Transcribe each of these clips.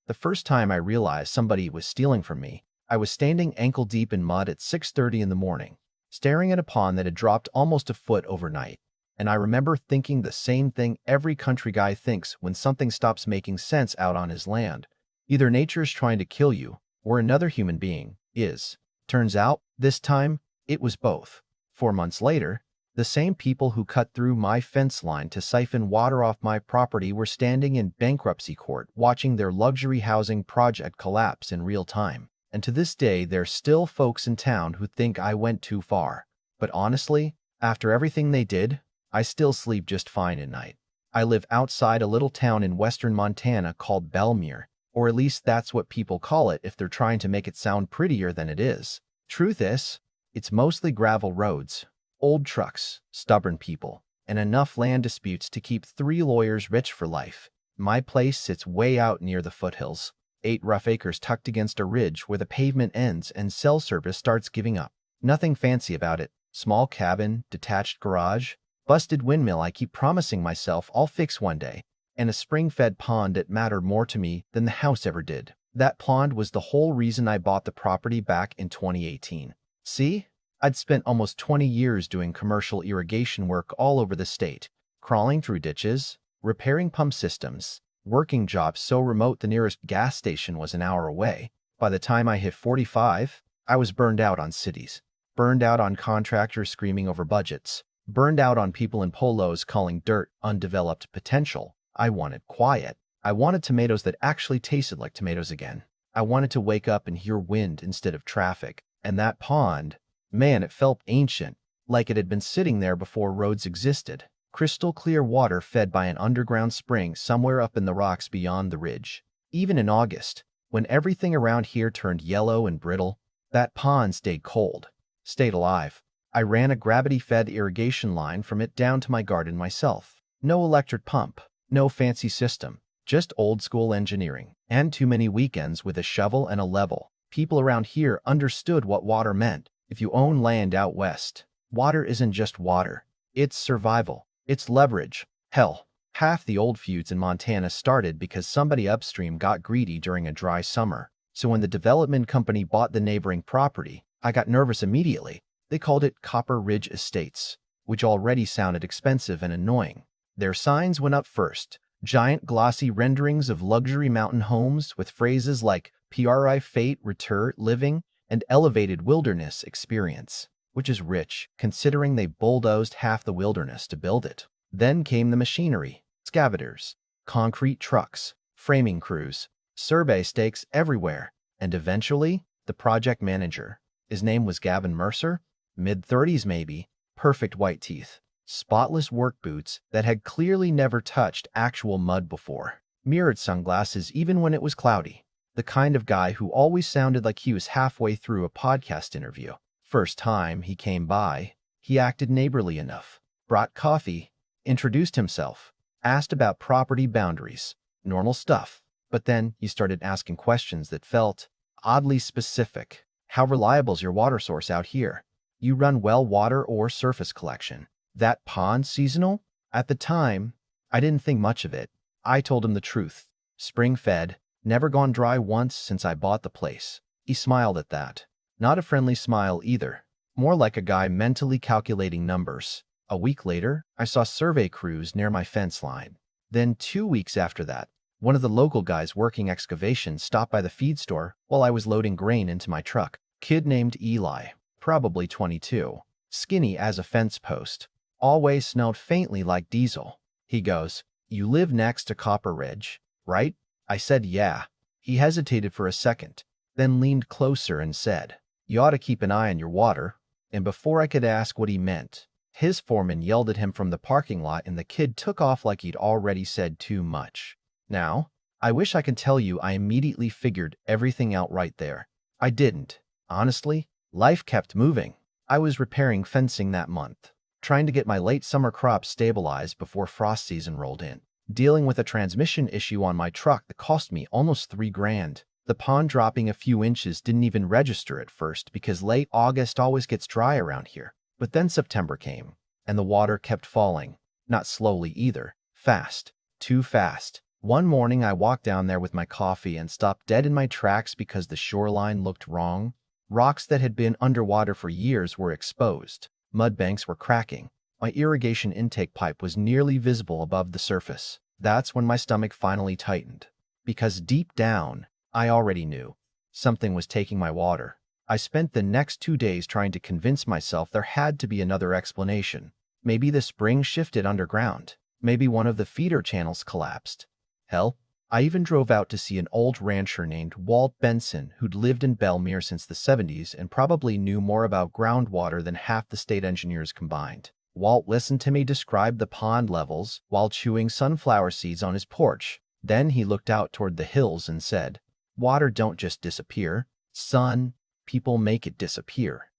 The first time I realized somebody was stealing from me, I was standing ankle-deep in mud at 6:30 in the morning, staring at a pond that had dropped almost a foot overnight. And I remember thinking the same thing every country guy thinks when something stops making sense out on his land. Either nature is trying to kill you, or another human being is. Turns out, this time, it was both. 4 months later, the same people who cut through my fence line to siphon water off my property were standing in bankruptcy court watching their luxury housing project collapse in real time. And to this day, there's still folks in town who think I went too far. But honestly, after everything they did, I still sleep just fine at night. I live outside a little town in western Montana called Belmere, or at least that's what people call it if they're trying to make it sound prettier than it is. Truth is, it's mostly gravel roads, old trucks, stubborn people, and enough land disputes to keep 3 lawyers rich for life. My place sits way out near the foothills, 8 rough acres tucked against a ridge where the pavement ends and cell service starts giving up. Nothing fancy about it. Small cabin, detached garage, busted windmill I keep promising myself I'll fix one day, and a spring-fed pond that mattered more to me than the house ever did. That pond was the whole reason I bought the property back in 2018. See? I'd spent almost 20 years doing commercial irrigation work all over the state, crawling through ditches, repairing pump systems, working jobs so remote the nearest gas station was an hour away. By the time I hit 45, I was burned out on cities, burned out on contractors screaming over budgets, burned out on people in polos calling dirt undeveloped potential. I wanted quiet. I wanted tomatoes that actually tasted like tomatoes again. I wanted to wake up and hear wind instead of traffic. And that pond, man, it felt ancient, like it had been sitting there before roads existed. Crystal clear water fed by an underground spring somewhere up in the rocks beyond the ridge. Even in August, when everything around here turned yellow and brittle, that pond stayed cold, stayed alive. I ran a gravity-fed irrigation line from it down to my garden myself. No electric pump, no fancy system, just old-school engineering. And too many weekends with a shovel and a level. People around here understood what water meant. If you own land out west, water isn't just water. It's survival. It's leverage. Hell, half the old feuds in Montana started because somebody upstream got greedy during a dry summer. So when the development company bought the neighboring property, I got nervous immediately. They called it Copper Ridge Estates, which already sounded expensive and annoying. Their signs went up first. Giant glossy renderings of luxury mountain homes with phrases like PRI Fate, Retur, Living, and Elevated Wilderness Experience, which is rich, considering they bulldozed half the wilderness to build it. Then came the machinery, excavators, concrete trucks, framing crews, survey stakes everywhere, and eventually, the project manager. His name was Gavin Mercer, mid-30s maybe, perfect white teeth, spotless work boots that had clearly never touched actual mud before, mirrored sunglasses even when it was cloudy, the kind of guy who always sounded like he was halfway through a podcast interview. First time he came by, he acted neighborly enough, brought coffee, introduced himself, asked about property boundaries, normal stuff. But then he started asking questions that felt oddly specific. How reliable is your water source out here? You run well water or surface collection? That pond seasonal? At the time, I didn't think much of it. I told him the truth. Spring-fed, never gone dry once since I bought the place. He smiled at that. Not a friendly smile either. More like a guy mentally calculating numbers. A week later, I saw survey crews near my fence line. Then 2 weeks after that, one of the local guys working excavation stopped by the feed store while I was loading grain into my truck. Kid named Eli, probably 22, skinny as a fence post. Always smelled faintly like diesel. He goes, "You live next to Copper Ridge, right?" I said, "Yeah." He hesitated for a second, then leaned closer and said, "You ought to keep an eye on your water." And before I could ask what he meant, his foreman yelled at him from the parking lot and the kid took off like he'd already said too much. Now, I wish I could tell you I immediately figured everything out right there. I didn't. Honestly, life kept moving. I was repairing fencing that month, trying to get my late summer crops stabilized before frost season rolled in, dealing with a transmission issue on my truck that cost me almost $3,000. The pond dropping a few inches didn't even register at first because late August always gets dry around here. But then September came, and the water kept falling. Not slowly either. Fast. Too fast. One morning, I walked down there with my coffee and stopped dead in my tracks because the shoreline looked wrong. Rocks that had been underwater for years were exposed. Mud banks were cracking. My irrigation intake pipe was nearly visible above the surface. That's when my stomach finally tightened. Because deep down, I already knew something was taking my water. I spent the next 2 days trying to convince myself there had to be another explanation. Maybe the spring shifted underground. Maybe one of the feeder channels collapsed. Hell, I even drove out to see an old rancher named Walt Benson who'd lived in Belmere since the 70s and probably knew more about groundwater than half the state engineers combined. Walt listened to me describe the pond levels while chewing sunflower seeds on his porch. Then he looked out toward the hills and said, "Water don't just disappear. Son, people make it disappear."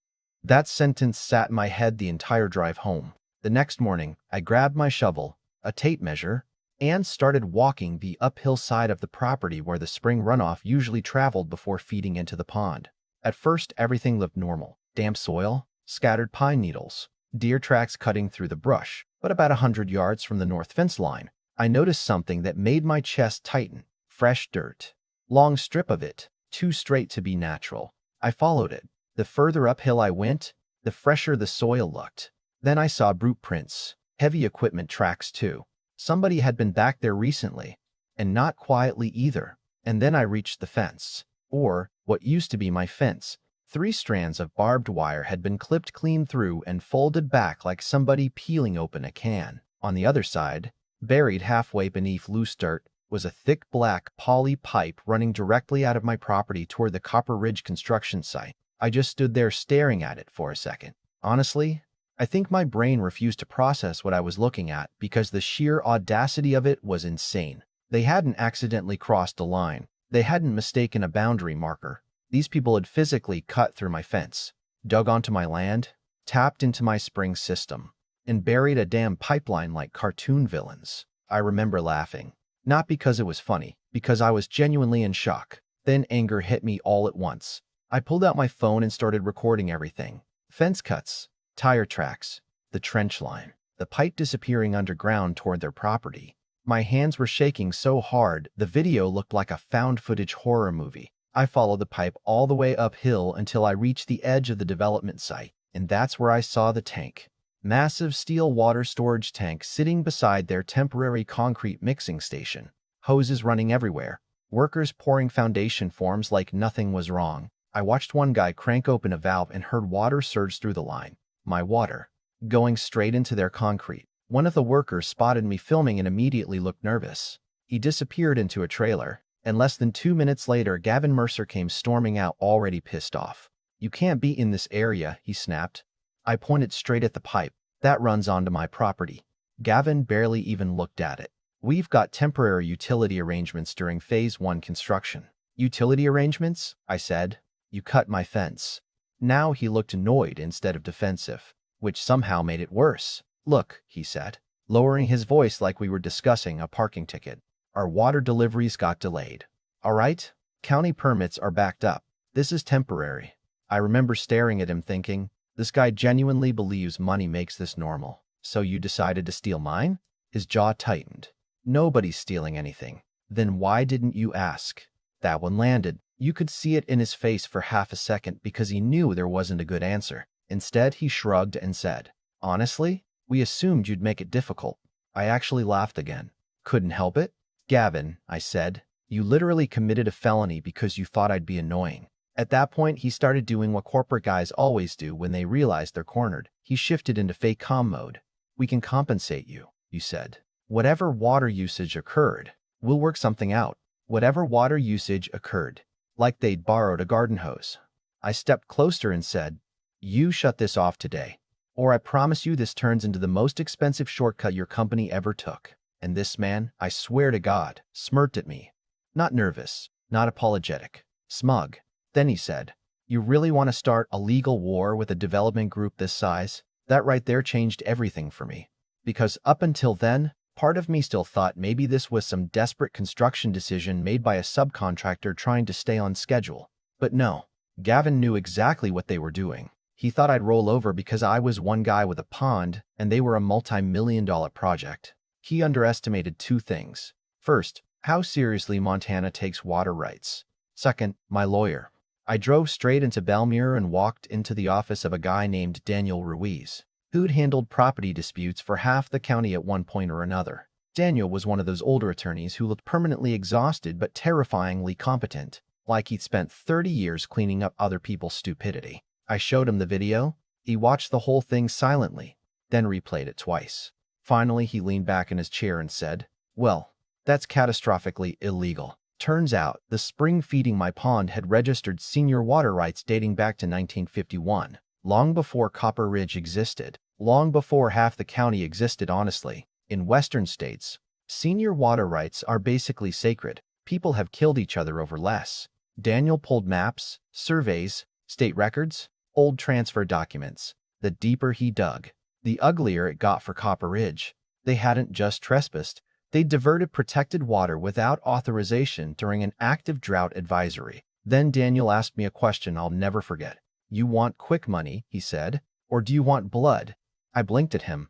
That sentence sat in my head the entire drive home. The next morning, I grabbed my shovel, a tape measure, and started walking the uphill side of the property where the spring runoff usually traveled before feeding into the pond. At first, everything looked normal. Damp soil, scattered pine needles, deer tracks cutting through the brush. But about 100 yards from the north fence line, I noticed something that made my chest tighten. Fresh dirt. Long strip of it, too straight to be natural. I followed it. The further uphill I went, the fresher the soil looked. Then I saw brute prints, heavy equipment tracks too. Somebody had been back there recently, and not quietly either. And then I reached the fence, or what used to be my fence. 3 strands of barbed wire had been clipped clean through and folded back like somebody peeling open a can. On the other side, buried halfway beneath loose dirt, was a thick black poly pipe running directly out of my property toward the Copper Ridge construction site. I just stood there staring at it for a second. Honestly, I think my brain refused to process what I was looking at because the sheer audacity of it was insane. They hadn't accidentally crossed a line. They hadn't mistaken a boundary marker. These people had physically cut through my fence, dug onto my land, tapped into my spring system, and buried a damn pipeline like cartoon villains. I remember laughing. Not because it was funny, because I was genuinely in shock. Then anger hit me all at once. I pulled out my phone and started recording everything. Fence cuts, tire tracks, the trench line, the pipe disappearing underground toward their property. My hands were shaking so hard, the video looked like a found-footage horror movie. I followed the pipe all the way uphill until I reached the edge of the development site, and that's where I saw the tank. Massive steel water storage tank sitting beside their temporary concrete mixing station. Hoses running everywhere. Workers pouring foundation forms like nothing was wrong. I watched one guy crank open a valve and heard water surge through the line. My water. Going straight into their concrete. One of the workers spotted me filming and immediately looked nervous. He disappeared into a trailer, and less than 2 minutes later, Gavin Mercer came storming out, already pissed off. "You can't be in this area," he snapped. I pointed straight at the pipe. "That runs onto my property." Gavin barely even looked at it. "We've got temporary utility arrangements during Phase 1 construction." "Utility arrangements?" I said. "You cut my fence." Now he looked annoyed instead of defensive, which somehow made it worse. "Look," he said, lowering his voice like we were discussing a parking ticket. "Our water deliveries got delayed. All right? County permits are backed up. This is temporary." I remember staring at him thinking, this guy genuinely believes money makes this normal. "So you decided to steal mine?" His jaw tightened. "Nobody's stealing anything." "Then why didn't you ask?" That one landed. You could see it in his face for half a second because he knew there wasn't a good answer. Instead, he shrugged and said, "Honestly, we assumed you'd make it difficult." I actually laughed again. "Couldn't help it." "Gavin," I said, "you literally committed a felony because you thought I'd be annoying." At that point, he started doing what corporate guys always do when they realize they're cornered. He shifted into fake calm mode. "We can compensate you," you said. "Whatever water usage occurred, we'll work something out." Whatever water usage occurred. Like they'd borrowed a garden hose. I stepped closer and said, "You shut this off today, or I promise you this turns into the most expensive shortcut your company ever took." And this man, I swear to God, smirked at me. Not nervous, not apologetic, smug. Then he said, "You really want to start a legal war with a development group this size?" That right there changed everything for me. Because up until then, part of me still thought maybe this was some desperate construction decision made by a subcontractor trying to stay on schedule. But no, Gavin knew exactly what they were doing. He thought I'd roll over because I was one guy with a pond and they were a multi-million-dollar project. He underestimated 2 things. First, How seriously Montana takes water rights. Second, my lawyer. I drove straight into Belmere and walked into the office of a guy named Daniel Ruiz, who'd handled property disputes for half the county at one point or another. Daniel was one of those older attorneys who looked permanently exhausted but terrifyingly competent, like he'd spent 30 years cleaning up other people's stupidity. I showed him the video. He watched the whole thing silently, then replayed it twice. Finally, he leaned back in his chair and said, "Well, that's catastrophically illegal. Turns out, the spring feeding my pond had registered senior water rights dating back to 1951, long before Copper Ridge existed, long before half the county existed honestly. In Western states, senior water rights are basically sacred. People have killed each other over less." Daniel pulled maps, surveys, state records, old transfer documents. The deeper he dug, the uglier it got for Copper Ridge. They hadn't just trespassed, they diverted protected water without authorization during an active drought advisory. Then Daniel asked me a question I'll never forget. "You want quick money," he said, "or do you want blood?" I blinked at him.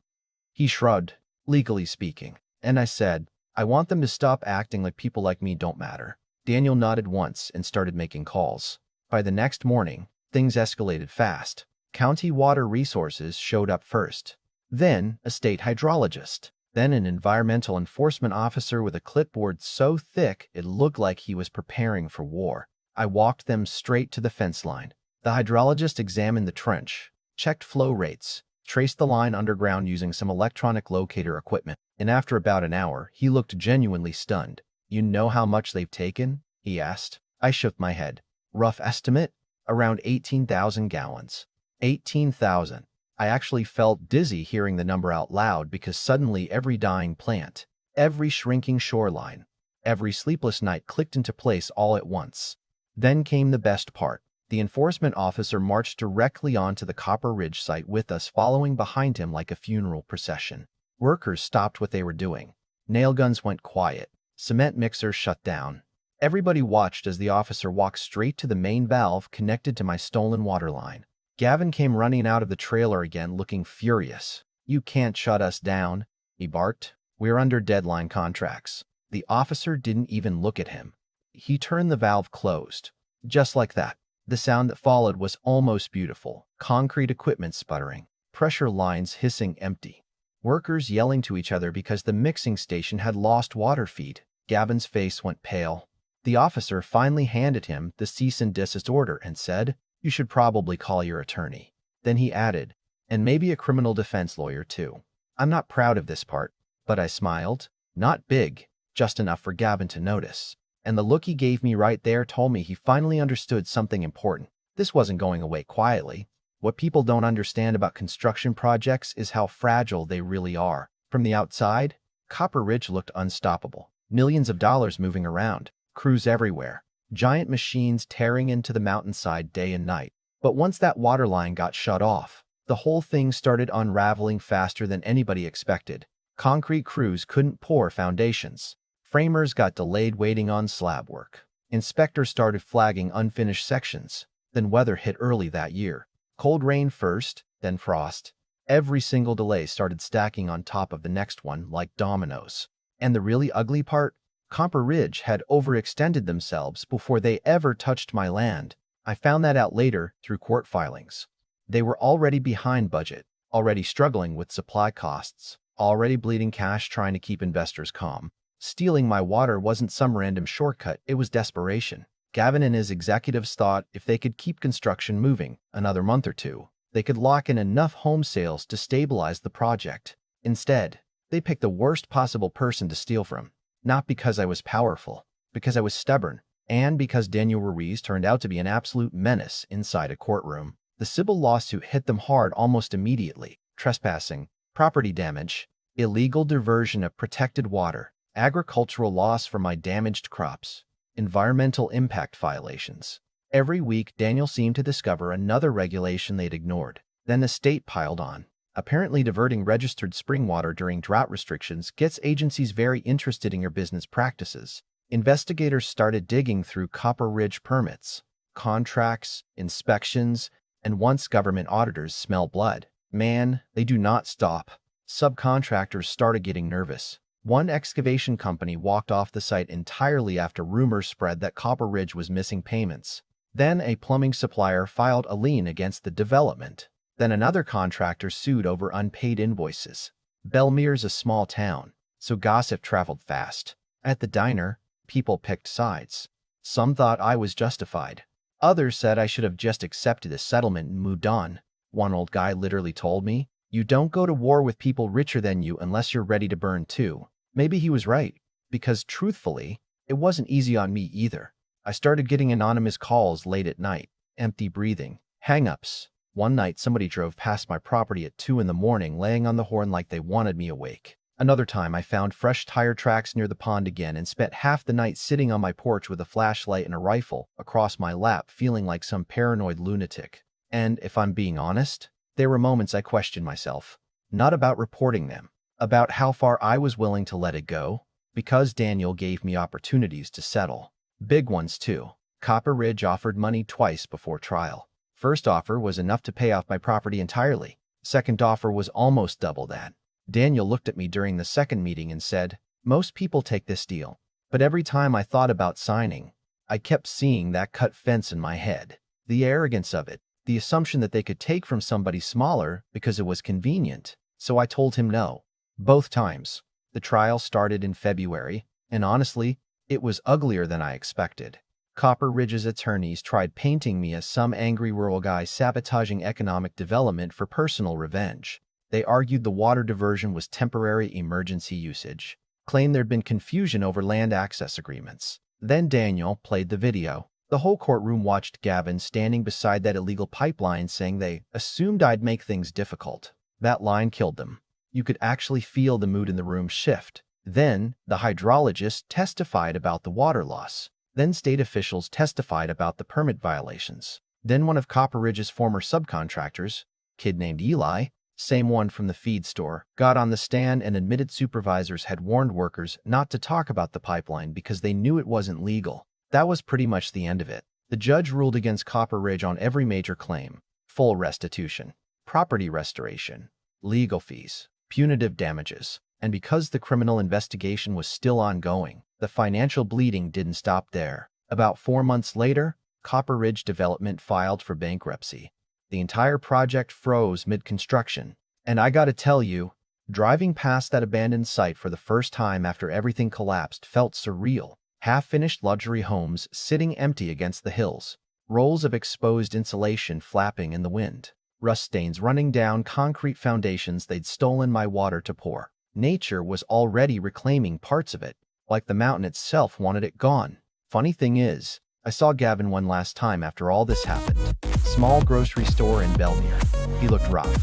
He shrugged, "Legally speaking." And I said, "I want them to stop acting like people like me don't matter." Daniel nodded once and started making calls. By the next morning, things escalated fast. County Water Resources showed up first, then a state hydrologist, then an environmental enforcement officer with a clipboard so thick it looked like he was preparing for war. I walked them straight to the fence line. The hydrologist examined the trench, checked flow rates, traced the line underground using some electronic locator equipment, and after about an hour, he looked genuinely stunned. "You know how much they've taken?" he asked. I shook my head. "Rough estimate? Around 18,000 gallons. 18,000. I actually felt dizzy hearing the number out loud because suddenly every dying plant, every shrinking shoreline, every sleepless night clicked into place all at once. Then came the best part. The enforcement officer marched directly onto the Copper Ridge site with us following behind him like a funeral procession. Workers stopped what they were doing. Nail guns went quiet. Cement mixers shut down. Everybody watched as the officer walked straight to the main valve connected to my stolen water line. Gavin came running out of the trailer again looking furious. "You can't shut us down," he barked. "We're under deadline contracts." The officer didn't even look at him. He turned the valve closed. Just like that. The sound that followed was almost beautiful. Concrete equipment sputtering. Pressure lines hissing empty. Workers yelling to each other because the mixing station had lost water feed. Gavin's face went pale. The officer finally handed him the cease and desist order and said, "You should probably call your attorney." Then he added, "And maybe a criminal defense lawyer too." I'm not proud of this part, but I smiled. Not big, just enough for Gavin to notice. And the look he gave me right there told me he finally understood something important. This wasn't going away quietly. What people don't understand about construction projects is how fragile they really are. From the outside, Copper Ridge looked unstoppable. Millions of dollars moving around, crews everywhere, giant machines tearing into the mountainside day and night. But once that water line got shut off, the whole thing started unraveling faster than anybody expected. Concrete crews couldn't pour foundations. Framers got delayed waiting on slab work. Inspectors started flagging unfinished sections. Then weather hit early that year. Cold rain first, then frost. Every single delay started stacking on top of the next one like dominoes. And the really ugly part? Copper Ridge had overextended themselves before they ever touched my land. I found that out later through court filings. They were already behind budget, already struggling with supply costs, already bleeding cash trying to keep investors calm. Stealing my water wasn't some random shortcut, it was desperation. Gavin and his executives thought if they could keep construction moving another month or two, they could lock in enough home sales to stabilize the project. Instead, they picked the worst possible person to steal from. Not because I was powerful, because I was stubborn, and because Daniel Ruiz turned out to be an absolute menace inside a courtroom. The civil lawsuit hit them hard almost immediately. Trespassing, property damage, illegal diversion of protected water, agricultural loss from my damaged crops, environmental impact violations. Every week, Daniel seemed to discover another regulation they'd ignored. Then the state piled on. Apparently, diverting registered spring water during drought restrictions gets agencies very interested in your business practices. Investigators started digging through Copper Ridge permits, contracts, inspections, and once government auditors smell blood, man, they do not stop. Subcontractors started getting nervous. One excavation company walked off the site entirely after rumors spread that Copper Ridge was missing payments. Then a plumbing supplier filed a lien against the development. Then another contractor sued over unpaid invoices. Belmere's a small town, so gossip traveled fast. At the diner, people picked sides. Some thought I was justified. Others said I should have just accepted a settlement and moved on. One old guy literally told me, "You don't go to war with people richer than you unless you're ready to burn too." Maybe he was right, because truthfully, it wasn't easy on me either. I started getting anonymous calls late at night, empty breathing, hang-ups. One night somebody drove past my property at 2 in the morning laying on the horn like they wanted me awake. Another time I found fresh tire tracks near the pond again and spent half the night sitting on my porch with a flashlight and a rifle across my lap feeling like some paranoid lunatic. And if I'm being honest, there were moments I questioned myself. Not about reporting them, about how far I was willing to let it go, because Daniel gave me opportunities to settle. Big ones too. Copper Ridge offered money twice before trial. First offer was enough to pay off my property entirely. Second offer was almost double that. Daniel looked at me during the second meeting and said, "Most people take this deal." But every time I thought about signing, I kept seeing that cut fence in my head. The arrogance of it, the assumption that they could take from somebody smaller because it was convenient. So I told him no. Both times. The trial started in February, and honestly, it was uglier than I expected. Copper Ridge's attorneys tried painting me as some angry rural guy sabotaging economic development for personal revenge. They argued the water diversion was temporary emergency usage, claimed there'd been confusion over land access agreements. Then Daniel played the video. The whole courtroom watched Gavin standing beside that illegal pipeline saying they assumed I'd make things difficult. That line killed them. You could actually feel the mood in the room shift. Then the hydrologist testified about the water loss. Then state officials testified about the permit violations. Then one of Copper Ridge's former subcontractors, kid named Eli, same one from the feed store, got on the stand and admitted supervisors had warned workers not to talk about the pipeline because they knew it wasn't legal. That was pretty much the end of it. The judge ruled against Copper Ridge on every major claim: full restitution, property restoration, legal fees, punitive damages. And because the criminal investigation was still ongoing, the financial bleeding didn't stop there. About 4 months later, Copper Ridge Development filed for bankruptcy. The entire project froze mid-construction. And I gotta tell you, driving past that abandoned site for the first time after everything collapsed felt surreal. Half-finished luxury homes sitting empty against the hills, rolls of exposed insulation flapping in the wind, rust stains running down concrete foundations they'd stolen my water to pour. Nature was already reclaiming parts of it, like the mountain itself wanted it gone. Funny thing is, I saw Gavin one last time after all this happened. Small grocery store in Belmere. He looked rough,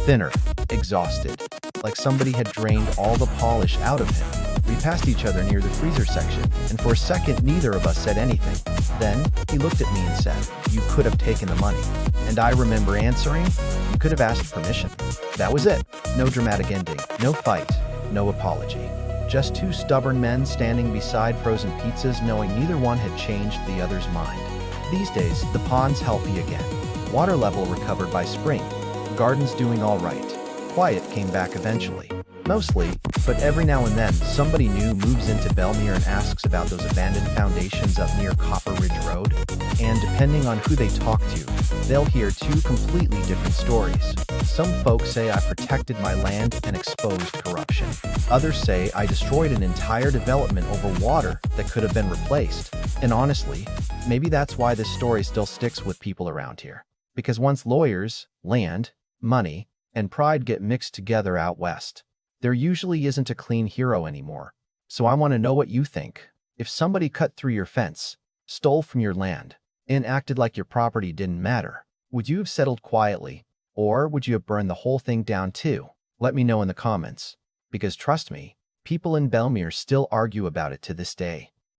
thinner, exhausted, like somebody had drained all the polish out of him. We passed each other near the freezer section, and for a second neither of us said anything. Then he looked at me and said, "You could have taken the money." And I remember answering, "You could have asked permission." That was it. No dramatic ending, no fight, no apology. Just two stubborn men standing beside frozen pizzas knowing neither one had changed the other's mind. These days, the pond's healthy again. Water level recovered by spring. Gardens doing all right. Quiet came back eventually. Mostly, but every now and then, somebody new moves into Belmere and asks about those abandoned foundations up near Copper Ridge Road. And depending on who they talk to, they'll hear two completely different stories. Some folks say I protected my land and exposed corruption. Others say I destroyed an entire development over water that could have been replaced. And honestly, maybe that's why this story still sticks with people around here. Because once lawyers, land, money, and pride get mixed together out west, there usually isn't a clean hero anymore. So I want to know what you think. If somebody cut through your fence, stole from your land, and acted like your property didn't matter, would you have settled quietly? Or would you have burned the whole thing down too? Let me know in the comments. Because trust me, people in Belmere still argue about it to this day.